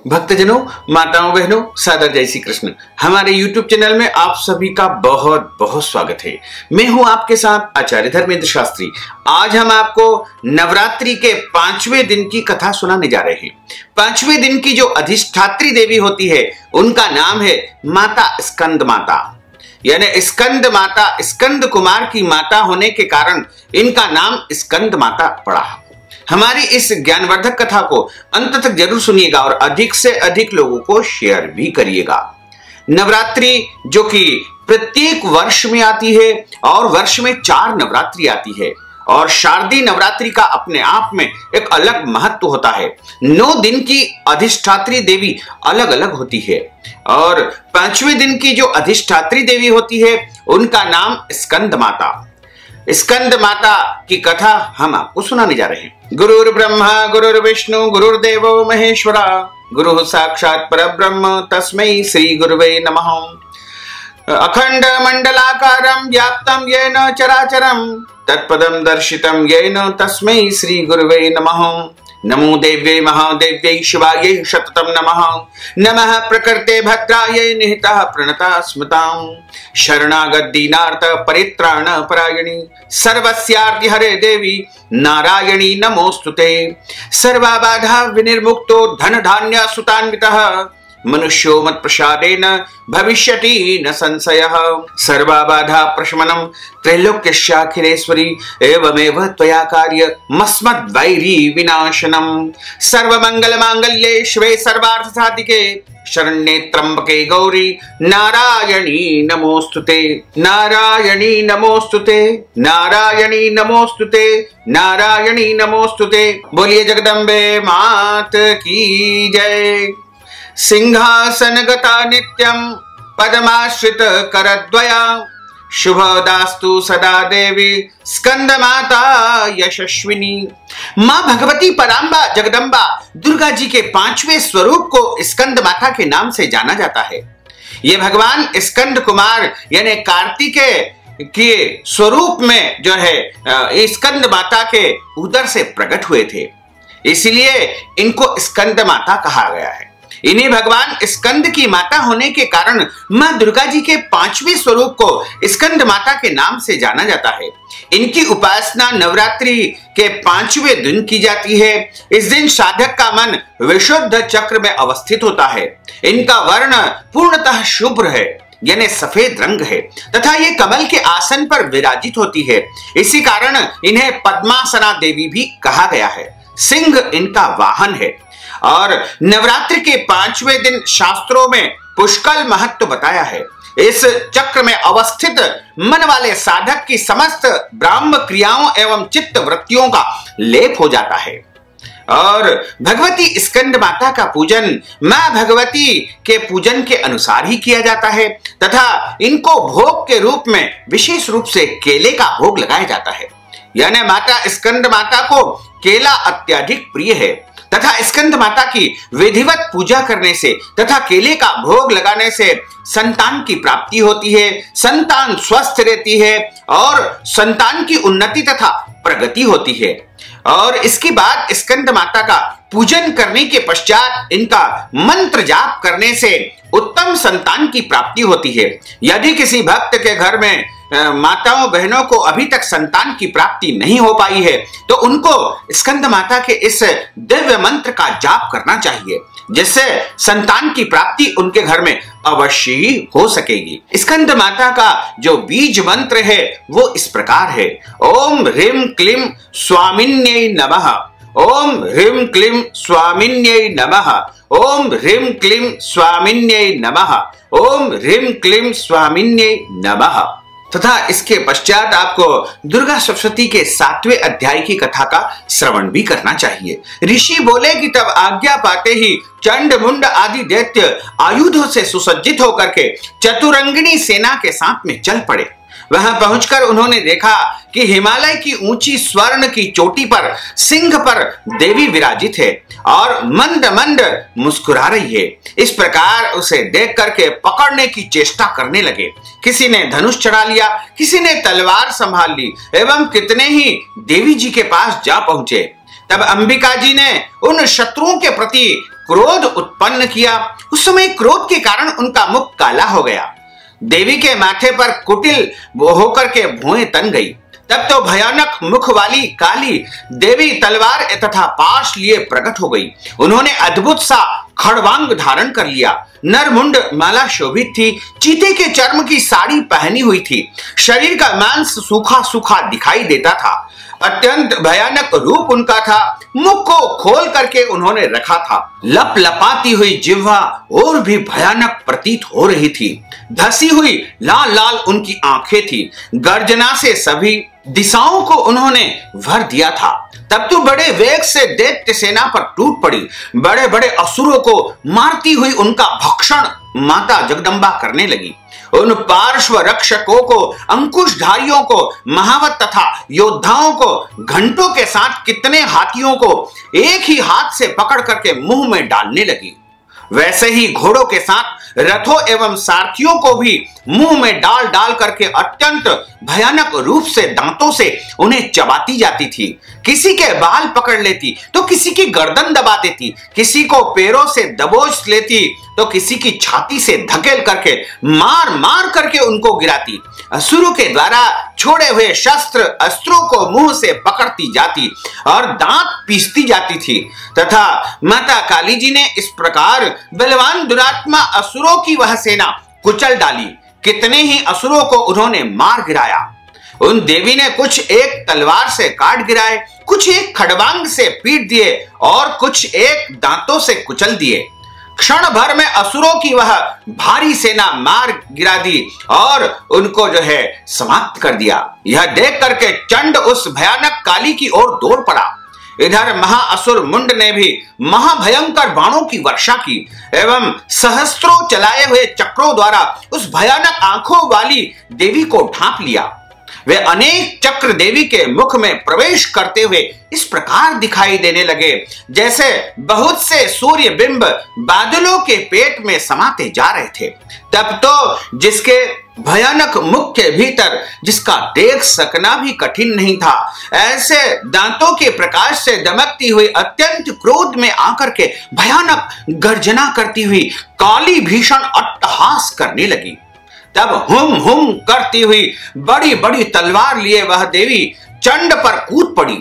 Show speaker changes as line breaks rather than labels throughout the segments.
भक्तजनों, माताओं, बहनों, सादर जय श्री कृष्ण। हमारे YouTube चैनल में आप सभी का बहुत बहुत स्वागत है। मैं हूं आपके साथ आचार्य धर्मेंद्र शास्त्री। आज हम आपको नवरात्रि के 5वें दिन की कथा सुनाने जा रहे हैं। 5वें दिन की जो अधिष्ठात्री देवी होती है उनका नाम है माता स्कंद माता, यानी स्कंद माता, स्कंद कुमार की माता होने के कारण इनका नाम स्कंद माता पड़ा। हमारी इस ज्ञानवर्धक कथा को अंत तक जरूर सुनिएगा और अधिक से अधिक लोगों को शेयर भी करिएगा। नवरात्रि जो कि प्रत्येक वर्ष में आती है और वर्ष में 4 नवरात्रि आती है और शारदीय नवरात्रि का अपने आप में एक अलग महत्व होता है। 9 दिन की अधिष्ठात्री देवी अलग अलग होती है और 5वें दिन की जो अधिष्ठात्री देवी होती है उनका नाम स्कंद माता। स्कंद माता की कथा हम आपको सुनाने जा रहे हैं। गुरुर् ब्रह्मा गुरुर्विष्णु गुरुर्देवो महेश्वरा, गुरु साक्षात् परब्रह्म तस्मै श्री गुरुवे नमः। अखंड मंडलाकारं व्याप्तं येन चराचरं तत्पदं दर्शितं येन तस्मै श्री गुरुवे नमः। नमो देव्यै महादेव्यै शिवायै सततं नमः। नमः प्रकृते भद्रायै निहितः प्रणता स्मृतां। शरणागत दीनार्थ परित्राण परायणी सर्वस्यार्ति हरे देवी नारायणी नमोस्तुते। सर्वबाधा विनिर्मुक्तो धन धान्य सुतान्वितः मनुष्यो मत प्रसादेन भविष्यति न संशयः। सर्वबाधा प्रशमनं त्रैलोक्यस्याखिलेश्वरी एवमेव त्वया कार्य मस्मद्वैरी विनाशनम्। सर्वमंगल मांगल्ये शिवे सर्वार्थ साधिके शरण्ये त्र्यंबके गौरी नारायणी नमोस्तुते। नारायणी नमोस्तुते, नारायणी नमोस्तुते, नारायणी नमोस्तुते। बोलिए जगदम्बे मात की जय। सिंहासनगता नित्यं पद्माश्रित करद्वया शुभदास्तु सदा देवी स्कंद माता यशस्विनी। मां भगवती परांबा जगदम्बा दुर्गा जी के 5वें स्वरूप को स्कंद माता के नाम से जाना जाता है। ये भगवान स्कंद कुमार यानी कार्तिकेय के स्वरूप में जो है स्कंद माता के उदर से प्रकट हुए थे, इसलिए इनको स्कंद माता कहा गया है। इन्हीं भगवान स्कंद की माता होने के कारण मां दुर्गा जी के 5वें स्वरूप को स्कंद माता के नाम से जाना जाता है। इनकी उपासना नवरात्रि के 5वें दिन की जाती है। इस दिन साधक का मन विशुद्ध चक्र में अवस्थित होता है। इनका वर्ण पूर्णतः शुभ्र है यानी सफेद रंग है तथा ये कमल के आसन पर विराजित होती है। इसी कारण इन्हें पद्मासना देवी भी कहा गया है। सिंह इनका वाहन है और नवरात्रि के 5वें दिन शास्त्रों में पुष्कल महत्व बताया है। इस चक्र में अवस्थित मन वाले साधक की समस्त ब्राह्म क्रियाओं एवं चित्त वृत्तियों का लेप हो जाता है और भगवती स्कंद माता का पूजन मां भगवती के पूजन के अनुसार ही किया जाता है तथा इनको भोग के रूप में विशेष रूप से केले का भोग लगाया जाता है। यानी माता स्कंद माता को केला अत्यधिक प्रिय है तथा स्कंद माता की विधिवत पूजा करने से तथा केले का भोग लगाने से संतान की प्राप्ति होती है, संतान स्वस्थ रहती है और संतान की उन्नति तथा प्रगति होती है। और इसके बाद स्कंद माता का पूजन करने के पश्चात इनका मंत्र जाप करने से उत्तम संतान की प्राप्ति होती है। यदि किसी भक्त के घर में माताओं बहनों को अभी तक संतान की प्राप्ति नहीं हो पाई है तो उनको स्कंद माता के इस दिव्य मंत्र का जाप करना चाहिए, जिससे संतान की प्राप्ति उनके घर में अवश्य ही हो सकेगी। स्कंद माता का जो बीज मंत्र है वो इस प्रकार है। ओम ह्रीं क्लीं स्वामिन्यै नमः। ओम ह्रीं क्लीं स्वामिन्यै नमः। ओम ह्रीं क्लीं स्वामिन्यै नमः। ओम ह्रीं क्लीं स्वामिन्यै नमः। तथा इसके पश्चात आपको दुर्गा सप्तशती के 7वें अध्याय की कथा का श्रवण भी करना चाहिए। ऋषि बोले कि तब आज्ञा पाते ही चंड मुंड आदि दैत्य आयुधों से सुसज्जित होकर के चतुरंगिणी सेना के साथ में चल पड़े। वहां पहुंचकर उन्होंने देखा कि हिमालय की ऊंची स्वर्ण की चोटी पर सिंह पर देवी विराजित है और मंद मंद मुस्कुरा रही है। इस प्रकार उसे देख करके पकड़ने की चेष्टा करने लगे। किसी ने धनुष चढ़ा लिया, किसी ने तलवार संभाल ली एवं कितने ही देवी जी के पास जा पहुंचे। तब अंबिका जी ने उन शत्रुओं के प्रति क्रोध उत्पन्न किया। उस समय क्रोध के कारण उनका मुख काला हो गया। देवी के माथे पर कुटिल होकर के भुएं तन गई। तब तो भयानक मुख वाली काली देवी तलवार तथा पाश लिए प्रकट हो गई। उन्होंने अद्भुत सा खड़वांग धारण कर लिया। नरमुंड माला शोभित थी। चीते के चर्म की साड़ी पहनी हुई थी। शरीर का मांस सूखा सूखा दिखाई देता था। अत्यंत भयानक रूप उनका था। मुख को खोल करके उन्होंने रखा था। लप लपाती हुई जिह्वा और भी भयानक प्रतीत हो रही थी। धसी हुई लाल लाल उनकी आंखें थी। गर्जना से सभी दिशाओं को उन्होंने भर दिया था। तब तो बड़े वेग से दैत्य सेना पर टूट पड़ी। बड़े बड़े असुरों को मारती हुई उनका भक्षण माता जगदम्बा करने लगी। उन पार्श्व रक्षकों को, अंकुशधारियों को, महावत तथा योद्धाओं को, घंटों के साथ कितने हाथियों को एक ही हाथ से पकड़ करके मुंह में डालने लगी। वैसे ही घोड़ों के साथ रथों एवं सारथियों को भी मुंह में डाल डाल करके अत्यंत भयानक रूप से दांतों से उन्हें चबाती जाती थी। किसी के बाल पकड़ लेती तो किसी की गर्दन दबा देती, किसी को पैरों से दबोच लेती तो किसी की छाती से धकेल करके मार मार करके उनको गिराती। असुरों के द्वारा छोड़े हुए शस्त्र अस्त्रों को मुंह से पकड़ती जाती और दांत पीसती जाती थी। तथा माता काली जी ने इस प्रकार बलवान दुरात्मा असुरों की वह सेना कुचल डाली। कितने ही असुरों को उन्होंने मार गिराया। उन देवी ने कुछ एक तलवार से काट गिराए, कुछ एक खड़बांग से पीट दिए और कुछ एक दांतों से कुचल दिए। क्षण भर में असुरों की वह भारी सेना मार गिरा दी और उनको समाप्त कर दिया। यह देख करके चंड उस भयानक काली की ओर दौड़ पड़ा। इधर महाअसुर मुंड ने भी महाभयंकर बाणों की वर्षा की एवं सहस्त्रों चलाए हुए चक्रों द्वारा उस भयानक आंखों वाली देवी को ढांप लिया। वे अनेक चक्र देवी के मुख में प्रवेश करते हुए इस प्रकार दिखाई देने लगे जैसे बहुत से सूर्य बिंब बादलों के पेट में समाते जा रहे थे। तब तो जिसके भयानक मुख के भीतर जिसका देख सकना भी कठिन नहीं था, ऐसे दांतों के प्रकाश से दमकती हुई अत्यंत क्रोध में आकर के भयानक गर्जना करती हुई काली भीषण अट्टहास करने लगी। तब हुम हुम करती हुई बड़ी बड़ी तलवार लिए वह देवी चंड पर कूद पड़ी।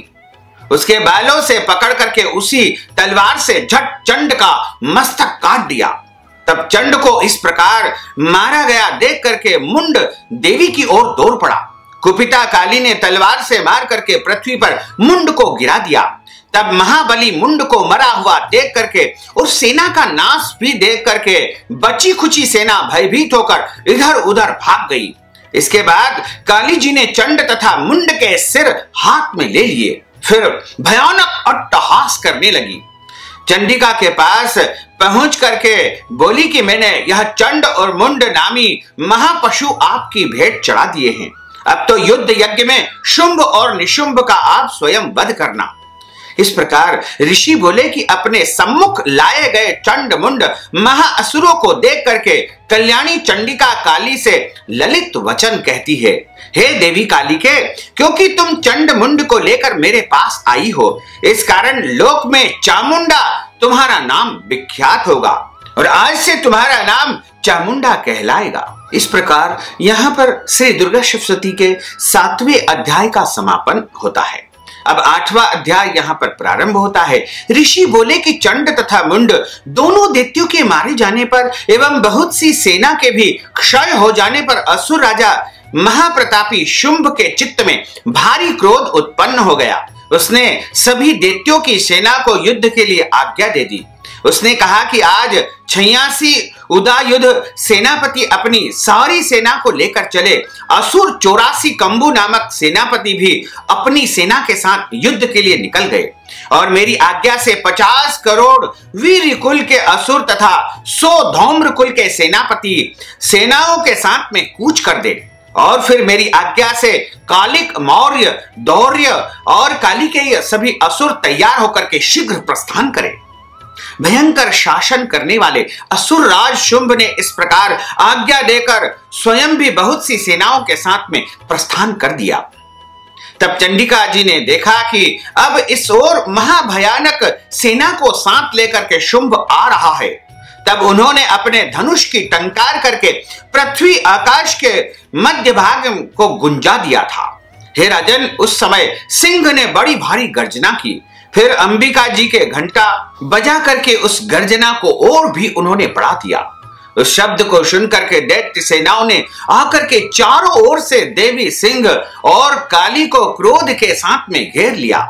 उसके बालों से पकड़ करके उसी तलवार से झट चंड का मस्तक काट दिया। तब चंड को इस प्रकार मारा गया देख करके मुंड देवी की ओर दौड़ पड़ा। कुपिता काली ने तलवार से मार करके पृथ्वी पर मुंड को गिरा दिया। तब महाबली मुंड को मरा हुआ देख करके और सेना का नाश भी देख करके बची खुची सेना भयभीत होकर इधर उधर भाग गई। इसके बाद काली जी ने चंड तथा मुंड के सिर हाथ में ले लिए, फिर भयानक अट्टहास करने लगी। चंडिका के पास पहुंच करके बोली कि मैंने यह चंड और मुंड नामी महापशु आपकी भेंट चढ़ा दिए हैं। अब तो युद्ध यज्ञ में शुंभ और निशुंभ का आप स्वयं वध करना। इस प्रकार ऋषि बोले कि अपने सम्मुख लाए गए चंड मुंड महाअसुरों को देख करके कल्याणी चंडिका काली से ललित वचन कहती है, हे देवी कालिके, क्योंकि तुम चंड मुंड को लेकर मेरे पास आई हो, इस कारण लोक में चामुंडा तुम्हारा नाम विख्यात होगा और आज से तुम्हारा नाम चामुंडा कहलाएगा। इस प्रकार यहाँ पर श्री दुर्गा सप्तशती के 7वें अध्याय का समापन होता है। अब 8वां अध्याय यहाँ पर प्रारंभ होता है। ऋषि बोले कि चंड तथा मुंड दोनों दैत्यों के मारे जाने पर एवं बहुत सी सेना के भी क्षय हो जाने पर असुर राजा महाप्रतापी शुंभ के चित्त में भारी क्रोध उत्पन्न हो गया। उसने सभी दैत्यों की सेना को युद्ध के लिए आज्ञा दे दी। उसने कहा कि आज 86 उदायुध सेनापति अपनी सारी सेना को लेकर चले। असुर 84 कंबु नामक सेनापति भी अपनी सेना के साथ युद्ध के लिए निकल गए और मेरी आज्ञा से 50 करोड़ वीर कुल के असुर तथा 100 धौम्र कुल के सेनापति सेनाओं के साथ में कूच कर दे और फिर मेरी आज्ञा से कालिक, मौर्य, दौर्य और कालिकेय सभी असुर तैयार होकर के शीघ्र प्रस्थान करें। भयंकर शासन करने वाले असुर राज शुंभ ने इस प्रकार आज्ञा देकर स्वयं भी बहुत सी सेनाओं के साथ में प्रस्थान कर दिया। तब चंडिका जी ने देखा कि अब इस ओर महाभयानक सेना को साथ लेकर के शुंभ आ रहा है। तब उन्होंने अपने धनुष की टंकार करके पृथ्वी आकाश के मध्य भाग को गुंजा दिया था। हे राजन, उस समय सिंह ने बड़ी भारी गर्जना की। फिर अंबिका जी के घंटा बजा करके उस गर्जना को और भी उन्होंने बढ़ा दिया। उस शब्द को सुनकर के दैत्य सेनाओं ने आकर के चारों ओर से देवी सिंह और काली को क्रोध के साथ में घेर लिया।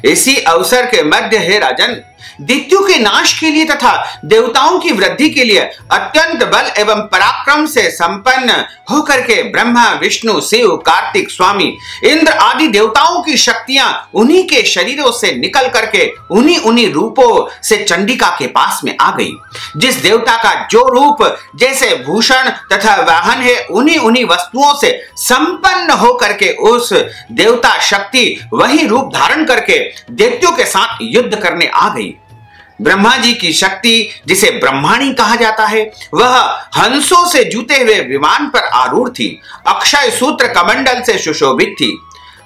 इसी अवसर के मध्य, हे राजन, दैत्यों के नाश के लिए तथा देवताओं की वृद्धि के लिए अत्यंत बल एवं पराक्रम से संपन्न होकर के ब्रह्मा, विष्णु, शिव, कार्तिक, स्वामी, इंद्र आदि देवताओं की शक्तियां उन्हीं के शरीरों से निकल करके उन्हीं रूपों से चंडिका के पास में आ गई। जिस देवता का जो रूप जैसे भूषण तथा वाहन है, उन्हीं वस्तुओं से संपन्न होकर के उस देवता शक्ति वही रूप धारण करके दैत्यों के साथ युद्ध करने आ गई। ब्रह्मा जी की शक्ति, जिसे ब्रह्माणी कहा जाता है, वह हंसों से जूते हुए विमान पर आरूढ़ थी, अक्षय सूत्र कमंडल से सुशोभित थी।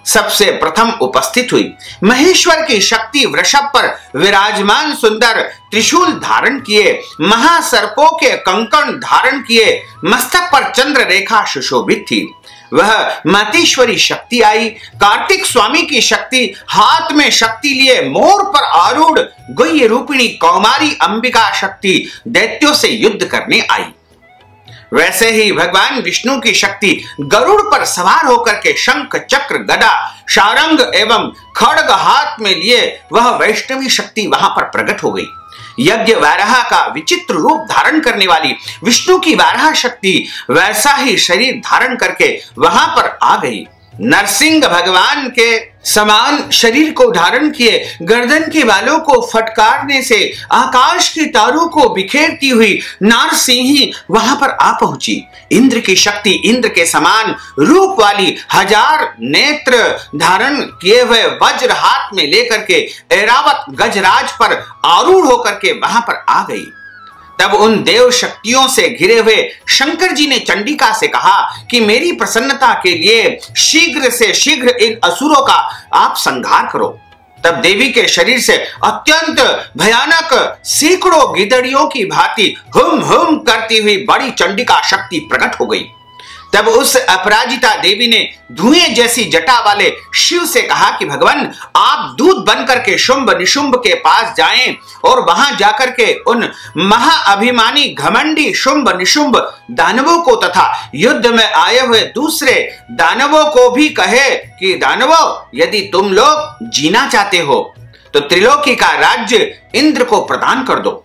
सबसे प्रथम उपस्थित हुई। महेश्वर की शक्ति वृषभ पर विराजमान सुंदर त्रिशूल धारण किए, महासर्पों के कंकण धारण किए, मस्तक पर चंद्र रेखा सुशोभित थी। वह मातेश्वरी शक्ति आई। कार्तिक स्वामी की शक्ति हाथ में शक्ति लिए मोर पर आरूढ़ गुह्य रूपिणी कौमारी अंबिका शक्ति दैत्यों से युद्ध करने आई। वैसे ही भगवान विष्णु की शक्ति गरुड़ पर सवार होकर के शंख, चक्र, गदा, शारंग एवं खड्ग हाथ में लिए वह वैष्णवी शक्ति वहां पर प्रकट हो गई। यज्ञ वाराह का विचित्र रूप धारण करने वाली विष्णु की वाराह शक्ति वैसा ही शरीर धारण करके वहां पर आ गई। नरसिंह भगवान के समान शरीर को धारण किए, गर्दन के बालों को फटकारने से आकाश के तारों को बिखेरती हुई नारसिंही वहां पर आ पहुंची। इंद्र की शक्ति, इंद्र के समान रूप वाली 1000 नेत्र धारण किए हुए वज्र हाथ में लेकर के ऐरावत गजराज पर आरूढ़ होकर के वहां पर आ गई। तब उन देव शक्तियों से घिरे हुए शंकर जी ने चंडिका से कहा कि मेरी प्रसन्नता के लिए शीघ्र से शीघ्र इन असुरों का आप संहार करो। तब देवी के शरीर से अत्यंत भयानक सैकड़ों गिदड़ियों की भांति हुम हुम करती हुई बड़ी चंडिका शक्ति प्रकट हो गई। तब उस अपराजिता देवी ने धुएं जैसी जटा वाले शिव से कहा कि भगवान, आप दूत बनकर के शुंभ निशुंभ के पास जाएं और वहां जाकर के उन महाअभिमानी घमंडी शुंभ निशुंभ दानवों को तथा युद्ध में आए हुए दूसरे दानवों को भी कहे कि दानवों, यदि तुम लोग जीना चाहते हो तो त्रिलोकी का राज्य इंद्र को प्रदान कर दो।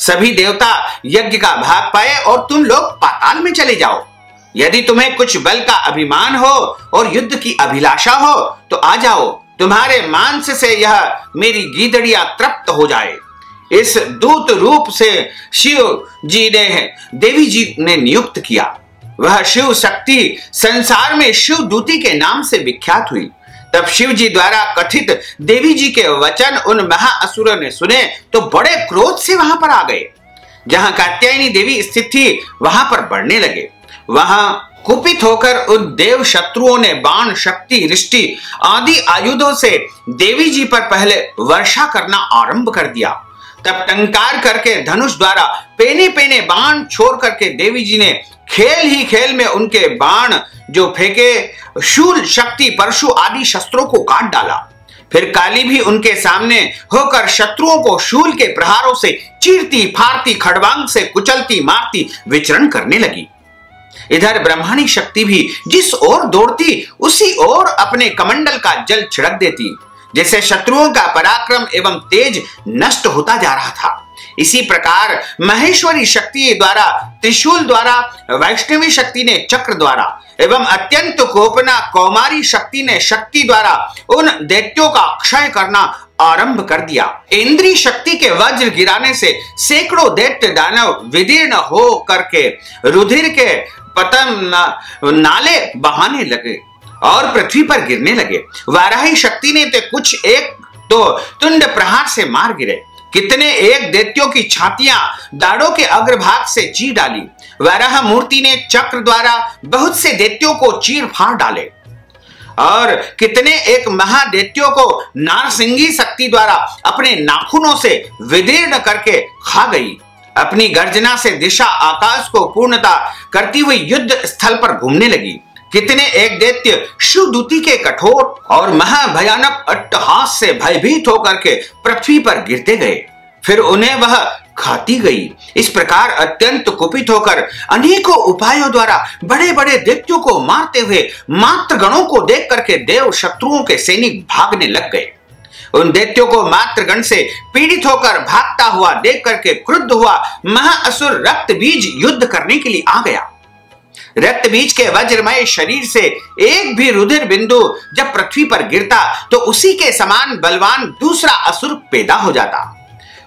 सभी देवता यज्ञ का भाग पाए और तुम लोग पाताल में चले जाओ। यदि तुम्हें कुछ बल का अभिमान हो और युद्ध की अभिलाषा हो तो आ जाओ, तुम्हारे मांस से यह मेरी गीदड़िया तृप्त हो जाए। इस दूत रूप से शिव जी ने देवी जी ने नियुक्त किया। वह शिव शक्ति संसार में शिव दूती के नाम से विख्यात हुई। तब शिव जी द्वारा कथित देवी जी के वचन उन महाअसुरों ने सुने तो बड़े क्रोध से वहां पर आ गए। जहां कात्यायनी देवी स्थित थी वहां पर बढ़ने लगे। वहां कुपित होकर उन देव शत्रुओं ने बाण, शक्ति, रिष्टि आदि आयुधों से देवी जी पर पहले वर्षा करना आरंभ कर दिया। तब टंकार करके धनुष द्वारा पेने पेने बाण छोड़ करके देवी जी ने खेल ही खेल में उनके बाण जो फेंके, शूल, शक्ति, परशु आदि शस्त्रों को काट डाला। फिर काली भी उनके सामने होकर शत्रुओं को शूल के प्रहारों से चीरती फाड़ती, खड़वांग से कुचलती मारती विचरण करने लगी। इधर ब्रह्माणी शक्ति भी जिस ओर दौड़ती उसी ओर अपने कमंडल का जल छिड़क देती, जैसे शत्रुओं का पराक्रम एवं तेज नष्ट होता जा रहा था। इसी प्रकार महेश्वरी शक्ति द्वारा, त्रिशूल द्वारा, वैष्णवी शक्ति ने चक्र द्वारा एवं अत्यंत कोपना कौमारी शक्ति ने शक्ति द्वारा उन दैत्यों का क्षय करना आरंभ कर दिया। इंद्री शक्ति के वज्र गिराने से सैकड़ों दैत्य दानव विदीर्ण हो करके रुधिर के पतन नाले बहाने लगे और पृथ्वी पर गिरने लगे। वाराही शक्ति ने तो कुछ एक तो तुंड प्रहार से मार गिरे, कितने एक दैत्यों की छातियां दाढ़ों के अग्रभाग से चीर डाली। वाराह मूर्ति ने चक्र द्वारा बहुत से दैत्यों को चीर फाड़ डाले। और कितने एक महादैत्यों को नारसिंगी शक्ति द्वारा अपने नाखूनों से विदीर्ण करके खा गई। अपनी गर्जना से दिशा आकाश को पूर्णता करती हुई युद्ध स्थल पर घूमने लगी। कितने एक दैत्य शिवदूती के कठोर और महाभयानक अट्टहास से भयभीत होकर के पृथ्वी पर गिरते गए, फिर उन्हें वह खाती गई। इस प्रकार अत्यंत कुपित होकर अनेकों उपायों द्वारा बड़े बड़े दैत्यों को मारते हुए मात्र गणों को देख करके देव शत्रुओं के सैनिक भागने लग गए। उन दैत्यों को मात्रगण से पीड़ित होकर भागता हुआ देख करके क्रुद्ध हुआ महाअसुर रक्त बीज युद्ध करने के लिए आ गया। रक्त बीज के वज्रमय शरीर से एक भी रुधिर बिंदु जब पृथ्वी पर गिरता तो उसी के समान बलवान दूसरा असुर पैदा हो जाता।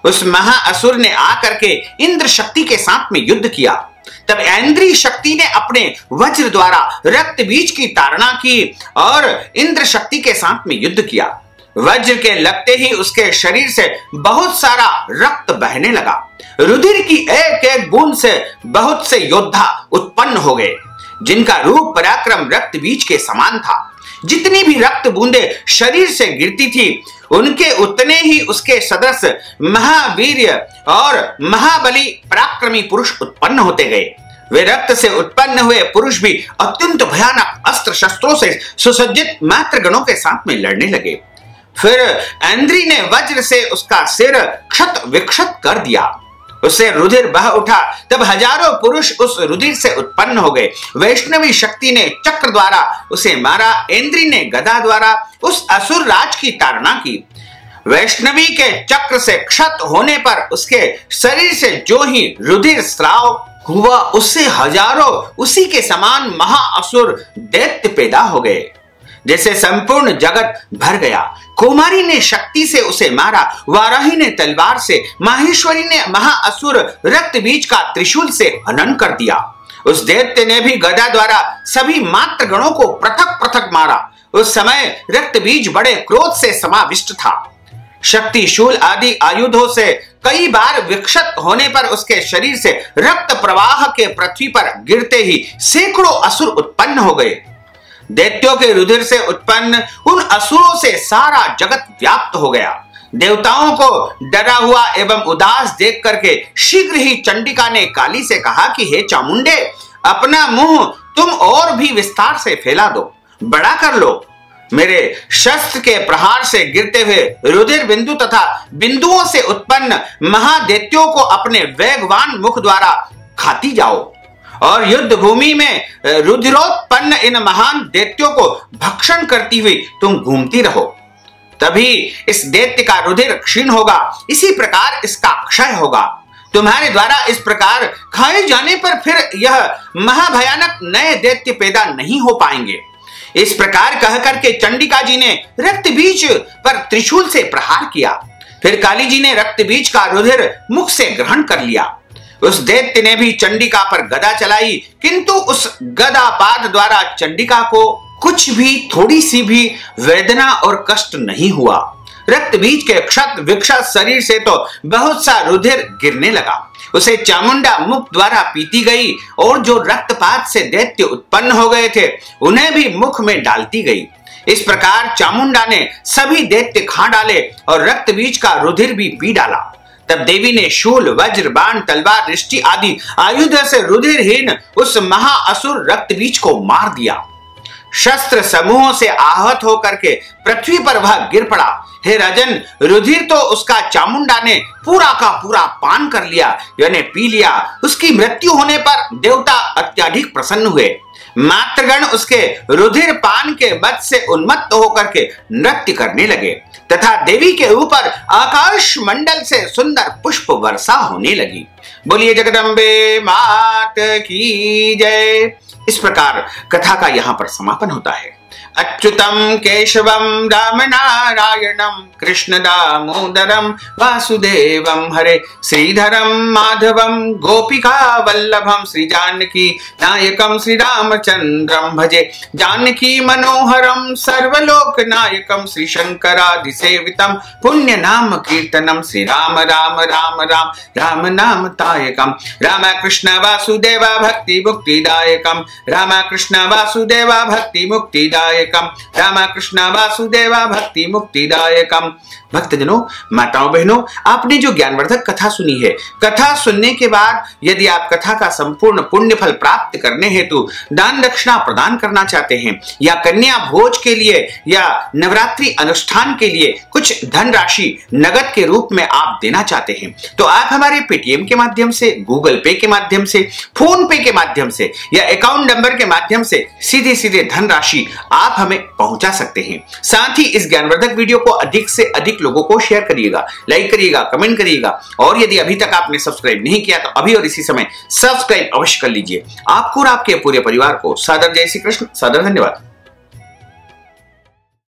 उस महाअसुर ने आकर के इंद्र शक्ति के साथ में युद्ध किया। तब ऐन्द्री शक्ति ने अपने वज्र द्वारा रक्त बीज की ताड़ना की और इंद्र शक्ति के साथ में युद्ध किया। वज्र के लगते ही उसके शरीर से बहुत सारा रक्त बहने लगा। रुधिर की एक एक बूंद से बहुत से योद्धा उत्पन्न हो गए, जिनका रूप पराक्रम रक्त बीज के समान था। जितनी भी रक्त बूंदे शरीर से गिरती थी, उनके उतने ही उसके सदस्य महावीर्य और महाबली पराक्रमी पुरुष उत्पन्न होते गए। वे रक्त से उत्पन्न हुए पुरुष भी अत्यंत भयानक अस्त्र शस्त्रों से सुसज्जित मात्रगणों के साथ में लड़ने लगे। फिर ऐन्द्री ने वज्र से उसका सिर क्षत विक्षत कर दिया, उससे रुधिर बह उठा। तब हजारों पुरुष उस रुधिर से उत्पन्न हो गए। वैष्णवी शक्ति ने चक्र द्वारा उसे मारा। ऐन्द्री ने गदा द्वारा उस असुर राज की ताड़ना की। वैष्णवी के चक्र से क्षत होने पर उसके शरीर से जो ही रुधिर स्राव हुआ, उससे हजारों उसी के समान महाअसुर दैत्य पैदा हो गए, जैसे संपूर्ण जगत भर गया। कुमारी ने शक्ति से उसे मारा, वाराही ने तलवार से, माहेश्वरी ने महाअसुर रक्त बीज का त्रिशूल से हनन कर दिया। उस दैत्य ने भी गदा द्वारा सभी मात्र गणों को पृथक पृथक मारा। उस समय रक्त बीज बड़े क्रोध से समाविष्ट था। शक्ति शूल आदि आयुधों से कई बार विक्षत होने पर उसके शरीर से रक्त प्रवाह के पृथ्वी पर गिरते ही सैकड़ों असुर उत्पन्न हो गए। दैत्यों के रुधिर से उत्पन्न उन असुरों से सारा जगत व्याप्त हो गया। देवताओं को डरा हुआ एवं उदास देख करके शीघ्र ही चंडिका ने काली से कहा कि हे चामुंडे, अपना मुंह तुम और भी विस्तार से फैला दो, बड़ा कर लो। मेरे शस्त्र के प्रहार से गिरते हुए रुधिर बिंदु तथा बिंदुओं से उत्पन्न महादैत्यों को अपने वेगवान मुख द्वारा खाती जाओ और युद्ध भूमि में रुधिरोत्पन्न इन महान दैत्यों को भक्षण करती हुई तुम घूमती रहो, तभी इस दैत्य का रुधिर क्षीण होगा, इसी प्रकार इसका क्षय होगा। तुम्हारे द्वारा इस प्रकार खाए जाने पर फिर यह महाभयानक नए दैत्य पैदा नहीं हो पाएंगे। इस प्रकार कह करके चंडिका जी ने रक्त बीज पर त्रिशूल से प्रहार किया। फिर काली जी ने रक्त बीज का रुधिर मुख से ग्रहण कर लिया। उस दैत्य ने भी चंडिका पर गदा चलाई, किंतु उस गदापात द्वारा चंडिका को कुछ भी थोड़ी सी भी वेदना और कष्ट नहीं हुआ। रक्त बीज के क्षत विक्षत शरीर से तो बहुत सा रुधिर गिरने लगा। उसे चामुंडा मुख द्वारा पीती गई और जो रक्तपात से दैत्य उत्पन्न हो गए थे उन्हें भी मुख में डालती गई। इस प्रकार चामुंडा ने सभी दैत्य खा डाले और रक्त बीज का रुधिर भी पी डाला। तब देवी ने शूल, वज्र, बाण, तलवार, रिष्टि आदि आयुध से रुधिरहीन उस महाअसुर रक्त बीज को मार दिया। शस्त्र समूहों से आहत होकर के पृथ्वी पर वह गिर पड़ा। हे राजन, रुधिर तो उसका चामुंडा ने पूरा का पूरा पान कर लिया, यानी पी लिया। उसकी मृत्यु होने पर देवता अत्यधिक प्रसन्न हुए। मात्रगण उसके रुधिर पान के बद से उन्मत्त होकर के नृत्य करने लगे तथा देवी के ऊपर आकाश मंडल से सुंदर पुष्प वर्षा होने लगी। बोलिए जगदम्बे मात की जय। इस प्रकार कथा का यहाँ पर समापन होता है। अच्युतम केशवम राम नारायणम कृष्ण दामोदरम वासुदेवम हरे श्रीधरम माधवम गोपिका वल्लभम श्री जानकी नायकम श्री रामचंद्रम भजे जानकी मनोहरम सर्वलोक नायकम श्री शंकरादि सेवितम पुण्य नाम कीर्तनम श्री राम राम राम राम राम नाम तायकम राम कृष्ण वासुदेवा भक्ति मुक्तिदायकम राम कृष्ण वासुदेवा भक्ति मुक्तिदायकम मुक्तिदायकम, राम कृष्ण वासुदेव भक्ति मुक्तिदायकम। भक्तजनों, माताओं बहनों, आपने जो ज्ञानवर्धक कथा सुनी है, कथा सुनने के बाद यदि आप कथा का संपूर्ण पुण्य फल प्राप्त करने हेतु दान दक्षिणा प्रदान करना चाहते हैं, या कन्या भोज के लिए या नवरात्रि अनुष्ठान के लिए कुछ धनराशि नगद के रूप में आप देना चाहते हैं, तो आप हमारे पेटीएम के माध्यम से, गूगल पे के माध्यम से, फोन पे के माध्यम से या अकाउंट नंबर के माध्यम से सीधे सीधे धनराशि आप हमें पहुंचा सकते हैं। साथ ही इस ज्ञानवर्धक वीडियो को अधिक से अधिक लोगों को शेयर करिएगा, लाइक करिएगा, कमेंट करिएगा, और यदि अभी तक आपने सब्सक्राइब नहीं किया तो अभी और इसी समय सब्सक्राइब अवश्य कर लीजिए। आपको और आपके पूरे परिवार को सादर जय श्री कृष्ण, सादर धन्यवाद।